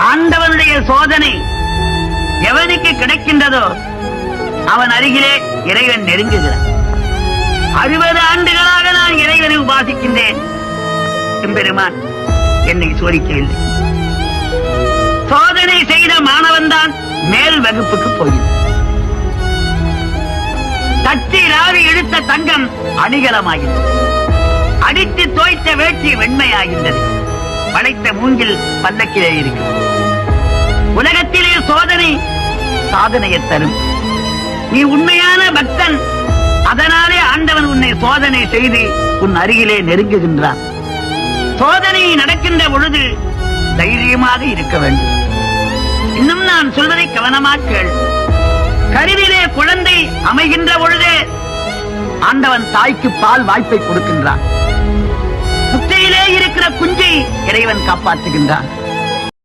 ஆண்டவனுடைய சோதனை எவனுக்கு கிடைக்கின்றதோ அவன் அருகிலே இறைவன் நெருங்குகிறான். 60 ஆண்டுகளாக நான் இறைவனை உபாசிக்கின்றேன். எம்பெருமான் என்னை சோதிக்கவில்லை. சோதனை செய்த மாணவன் தான் மேல் வகுப்புக்கு போகிறான். தட்டி ராவி எடுத்த தங்கம் அணிகலமாகிறது. அடித்து தோய்த்த வேட்டி வெண்மையாகின்றது. படைத்த மூங்கில் பல்லக்கிலே இருக்கு. உலகத்திலே சோதனை சாதனையை தரும். நீ உண்மையான பக்தன், அதனாலே ஆண்டவன் உன்னை சோதனை செய்து உன் அருகிலே நெருங்குகின்றான். சோதனை நடக்கின்ற பொழுது தைரியமாக இருக்க வேண்டும். இன்னும் நான் சொல்வதை கவனமாக கேள். கருவிலே குழந்தை அமைகின்ற பொழுதே ஆண்டவன் தாய்க்கு பால் வாய்ப்பை கொடுக்கின்றான். முட்டையிலே இருக்கிற குஞ்சை இறைவன் காப்பாற்றுகின்றான்.